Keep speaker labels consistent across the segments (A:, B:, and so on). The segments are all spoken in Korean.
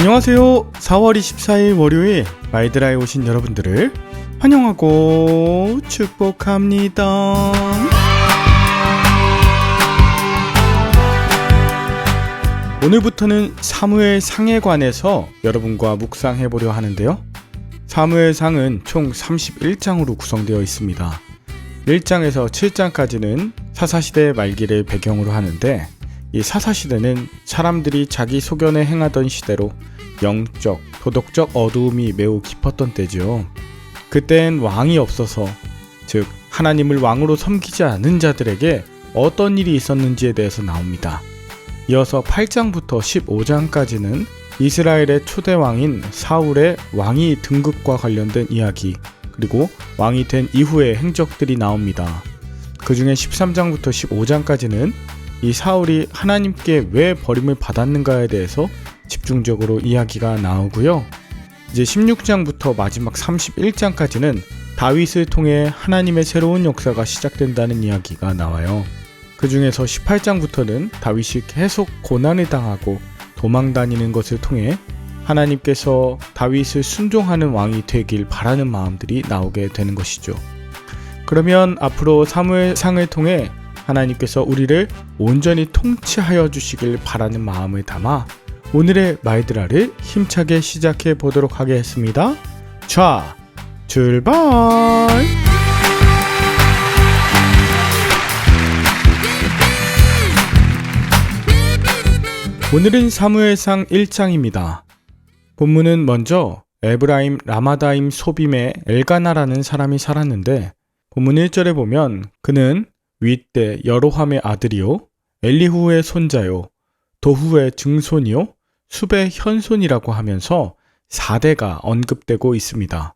A: 안녕하세요. 4월 24일 월요일 마이드라에 오신 여러분들을 환영하고 축복합니다. 오늘부터는 사무엘상에 관해서 여러분과 묵상해 보려 하는데요. 사무엘상은 총 31장으로 구성되어 있습니다. 1장에서 7장까지는 사사시대 말기를 배경으로 하는데, 이 사사시대는 사람들이 자기 소견에 행하던 시대로 영적, 도덕적 어두움이 매우 깊었던 때죠. 그땐 왕이 없어서, 즉 하나님을 왕으로 섬기지 않은 자들에게 어떤 일이 있었는지에 대해서 나옵니다. 이어서 8장부터 15장까지는 이스라엘의 초대 왕인 사울의 왕위 등극과 관련된 이야기, 그리고 왕이 된 이후의 행적들이 나옵니다. 그 중에 13장부터 15장까지는 이 사울이 하나님께 왜 버림을 받았는가에 대해서 집중적으로 이야기가 나오고요. 이제 16장부터 마지막 31장까지는 다윗을 통해 하나님의 새로운 역사가 시작된다는 이야기가 나와요. 그 중에서 18장부터는 다윗이 계속 고난을 당하고 도망 다니는 것을 통해 하나님께서 다윗을 순종하는 왕이 되길 바라는 마음들이 나오게 되는 것이죠. 그러면 앞으로 사무엘상을 통해 하나님께서 우리를 온전히 통치하여 주시길 바라는 마음을 담아 오늘의 마이드라를 힘차게 시작해 보도록 하겠습니다. 자, 출발! 오늘은 사무엘상 1장입니다. 본문은 먼저 에브라임 라마다임 소빔의 엘가나라는 사람이 살았는데, 본문 1절에 보면 그는 윗대 여로함의 아들이요, 엘리후의 손자요, 도후의 증손이요, 숲의 현손이라고 하면서 4대가 언급되고 있습니다.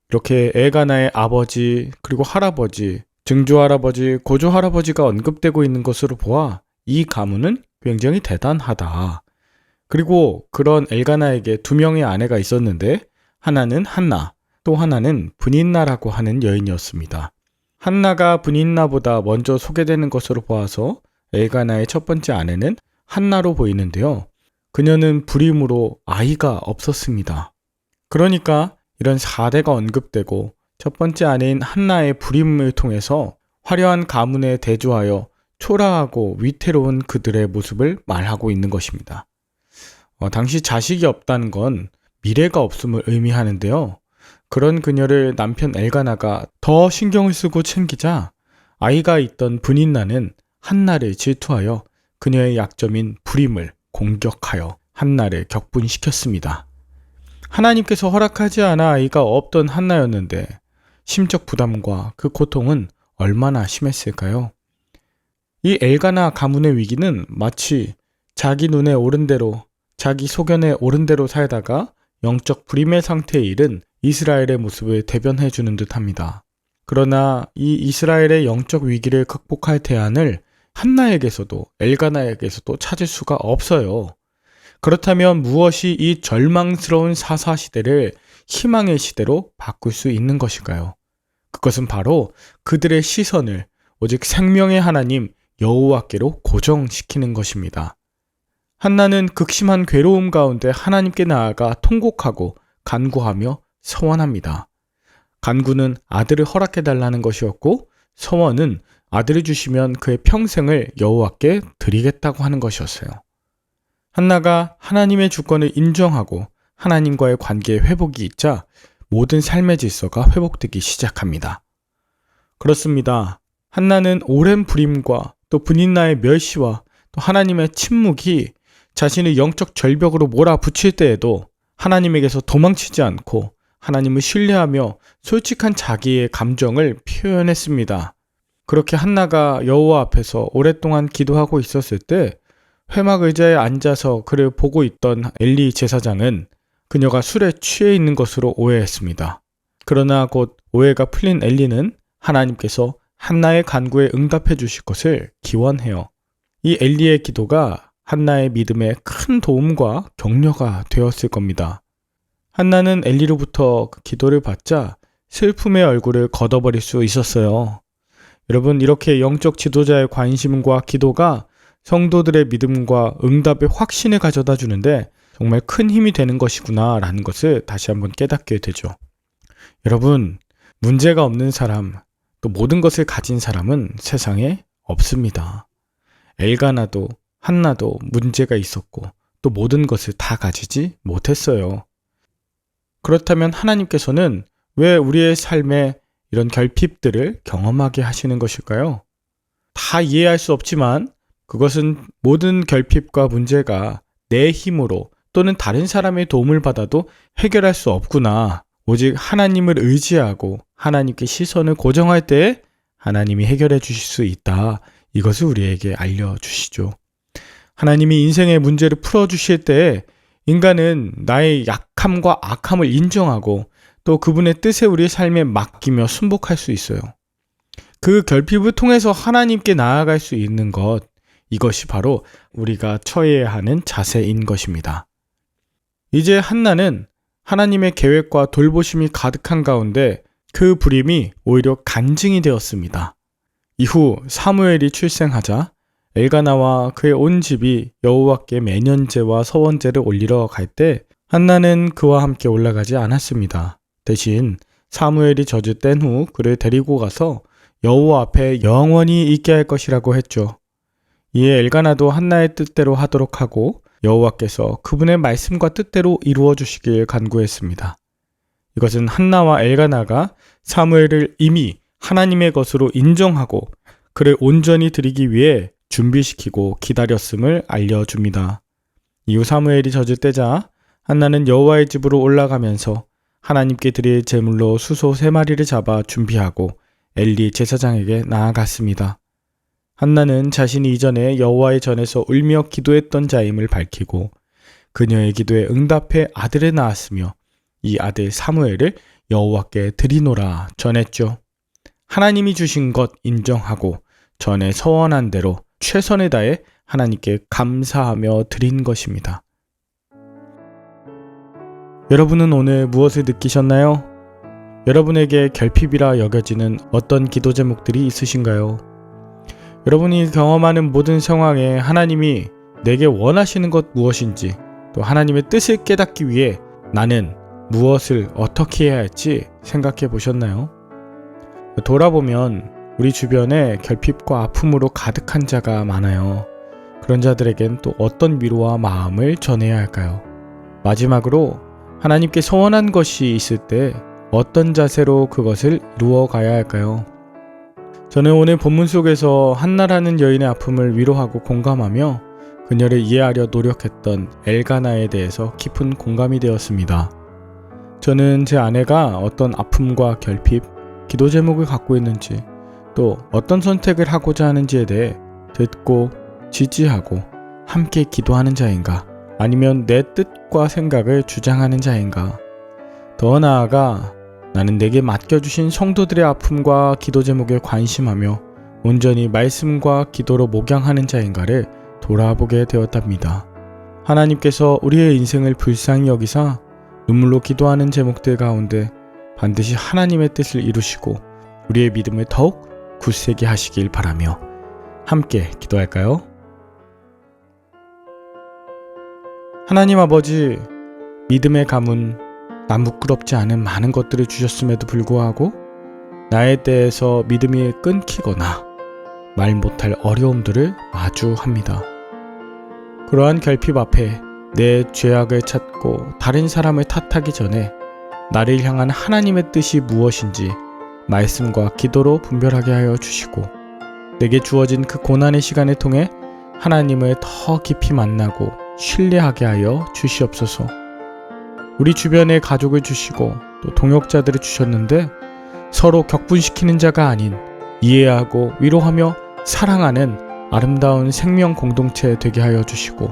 A: 이렇게 엘가나의 아버지, 그리고 할아버지, 증조할아버지, 고조할아버지가 언급되고 있는 것으로 보아 이 가문은 굉장히 대단하다. 그리고 그런 엘가나에게 2명의 아내가 있었는데, 하나는 한나, 또 하나는 브닌나라고 하는 여인이었습니다. 한나가 브닌나보다 먼저 소개되는 것으로 보아서 엘가나의 첫 번째 아내는 한나로 보이는데요. 그녀는 불임으로 아이가 없었습니다. 그러니까 이런 4대가 언급되고 첫 번째 아내인 한나의 불임을 통해서 화려한 가문에 대조하여 초라하고 위태로운 그들의 모습을 말하고 있는 것입니다. 당시 자식이 없다는 건 미래가 없음을 의미하는데요. 그런 그녀를 남편 엘가나가 더 신경을 쓰고 챙기자 아이가 있던 브닌나는 한나를 질투하여 그녀의 약점인 불임을 공격하여 한나를 격분시켰습니다. 하나님께서 허락하지 않아 아이가 없던 한나였는데 심적 부담과 그 고통은 얼마나 심했을까요? 이 엘가나 가문의 위기는 마치 자기 눈에 오른 대로, 자기 소견에 오른 대로 살다가 영적 불임의 상태에 이른 이스라엘의 모습을 대변해 주는 듯합니다. 그러나 이 이스라엘의 영적 위기를 극복할 대안을 한나에게서도 엘가나에게서도 찾을 수가 없어요. 그렇다면 무엇이 이 절망스러운 사사시대를 희망의 시대로 바꿀 수 있는 것일까요? 그것은 바로 그들의 시선을 오직 생명의 하나님 여호와께로 고정시키는 것입니다. 한나는 극심한 괴로움 가운데 하나님께 나아가 통곡하고 간구하며 서원합니다. 간구는 아들을 허락해달라는 것이었고, 서원은 아들을 주시면 그의 평생을 여호와께 드리겠다고 하는 것이었어요. 한나가 하나님의 주권을 인정하고 하나님과의 관계의 회복이 있자 모든 삶의 질서가 회복되기 시작합니다. 그렇습니다. 한나는 오랜 불임과 또 브닌나의 멸시와 또 하나님의 침묵이 자신의 영적 절벽으로 몰아붙일 때에도 하나님에게서 도망치지 않고 하나님을 신뢰하며 솔직한 자기의 감정을 표현했습니다. 그렇게 한나가 여호와 앞에서 오랫동안 기도하고 있었을 때 회막 의자에 앉아서 그를 보고 있던 엘리 제사장은 그녀가 술에 취해 있는 것으로 오해했습니다. 그러나 곧 오해가 풀린 엘리는 하나님께서 한나의 간구에 응답해 주실 것을 기원해요. 이 엘리의 기도가 한나의 믿음에 큰 도움과 격려가 되었을 겁니다. 한나는 엘리로부터 그 기도를 받자 슬픔의 얼굴을 걷어버릴 수 있었어요. 여러분, 이렇게 영적 지도자의 관심과 기도가 성도들의 믿음과 응답의 확신을 가져다 주는데 정말 큰 힘이 되는 것이구나 라는 것을 다시 한번 깨닫게 되죠. 여러분, 문제가 없는 사람, 또 모든 것을 가진 사람은 세상에 없습니다. 엘가나도 한나도 문제가 있었고 또 모든 것을 다 가지지 못했어요. 그렇다면 하나님께서는 왜 우리의 삶에 이런 결핍들을 경험하게 하시는 것일까요? 다 이해할 수 없지만 그것은 모든 결핍과 문제가 내 힘으로 또는 다른 사람의 도움을 받아도 해결할 수 없구나. 오직 하나님을 의지하고 하나님께 시선을 고정할 때에 하나님이 해결해 주실 수 있다. 이것을 우리에게 알려주시죠. 하나님이 인생의 문제를 풀어주실 때에 인간은 나의 약함과 악함을 인정하고 또 그분의 뜻에 우리의 삶에 맡기며 순복할 수 있어요. 그 결핍을 통해서 하나님께 나아갈 수 있는 것, 이것이 바로 우리가 처해야 하는 자세인 것입니다. 이제 한나는 하나님의 계획과 돌보심이 가득한 가운데 그 불임이 오히려 간증이 되었습니다. 이후 사무엘이 출생하자 엘가나와 그의 온 집이 여호와께 매년제와 서원제를 올리러 갈 때 한나는 그와 함께 올라가지 않았습니다. 대신 사무엘이 젖을 뗀 후 그를 데리고 가서 여호와 앞에 영원히 있게 할 것이라고 했죠. 이에 엘가나도 한나의 뜻대로 하도록 하고 여호와께서 그분의 말씀과 뜻대로 이루어 주시길 간구했습니다. 이것은 한나와 엘가나가 사무엘을 이미 하나님의 것으로 인정하고 그를 온전히 드리기 위해 준비시키고 기다렸음을 알려줍니다. 이후 사무엘이 젖을 떼자 한나는 여호와의 집으로 올라가면서 하나님께 드릴 제물로 수소 3마리를 잡아 준비하고 엘리 제사장에게 나아갔습니다. 한나는 자신이 이전에 여호와의 전에서 울며 기도했던 자임을 밝히고 그녀의 기도에 응답해 아들을 낳았으며 이 아들 사무엘을 여호와께 드리노라 전했죠. 하나님이 주신 것 인정하고 전에 서원한 대로 최선을 다해 하나님께 감사하며 드린 것입니다. 여러분은 오늘 무엇을 느끼셨나요? 여러분에게 결핍이라 여겨지는 어떤 기도 제목들이 있으신가요? 여러분이 경험하는 모든 상황에 하나님이 내게 원하시는 것 무엇인지 또 하나님의 뜻을 깨닫기 위해 나는 무엇을 어떻게 해야 할지 생각해 보셨나요? 돌아보면 우리 주변에 결핍과 아픔으로 가득한 자가 많아요. 그런 자들에겐 또 어떤 위로와 마음을 전해야 할까요? 마지막으로 하나님께 소원한 것이 있을 때 어떤 자세로 그것을 이루어 가야 할까요? 저는 오늘 본문 속에서 한나라는 여인의 아픔을 위로하고 공감하며 그녀를 이해하려 노력했던 엘가나에 대해서 깊은 공감이 되었습니다. 저는 제 아내가 어떤 아픔과 결핍, 기도 제목을 갖고 있는지 또 어떤 선택을 하고자 하는지에 대해 듣고 지지하고 함께 기도하는 자인가 아니면 내 뜻과 생각을 주장하는 자인가 더 나아가 나는 내게 맡겨주신 성도들의 아픔과 기도 제목에 관심하며 온전히 말씀과 기도로 목양하는 자인가를 돌아보게 되었답니다. 하나님께서 우리의 인생을 불쌍히 여기사 눈물로 기도하는 제목들 가운데 반드시 하나님의 뜻을 이루시고 우리의 믿음을 더욱 굳세게 하시길 바라며 함께 기도할까요? 하나님 아버지, 믿음의 가문, 나 부끄럽지 않은 많은 것들을 주셨음에도 불구하고 나의 때에서 믿음이 끊기거나 말 못할 어려움들을 마주합니다. 그러한 결핍 앞에 내 죄악을 찾고 다른 사람을 탓하기 전에 나를 향한 하나님의 뜻이 무엇인지 말씀과 기도로 분별하게 하여 주시고 내게 주어진 그 고난의 시간을 통해 하나님을 더 깊이 만나고 신뢰하게 하여 주시옵소서. 우리 주변에 가족을 주시고 또 동역자들을 주셨는데 서로 격분시키는 자가 아닌 이해하고 위로하며 사랑하는 아름다운 생명 공동체 되게 하여 주시고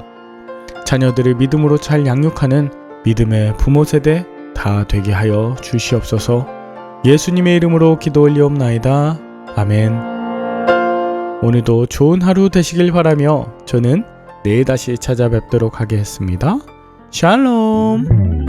A: 자녀들을 믿음으로 잘 양육하는 믿음의 부모 세대 다 되게 하여 주시옵소서. 예수님의 이름으로 기도 올리옵나이다. 아멘. 오늘도 좋은 하루 되시길 바라며 저는 내일 다시 찾아뵙도록 하겠습니다. 샬롬.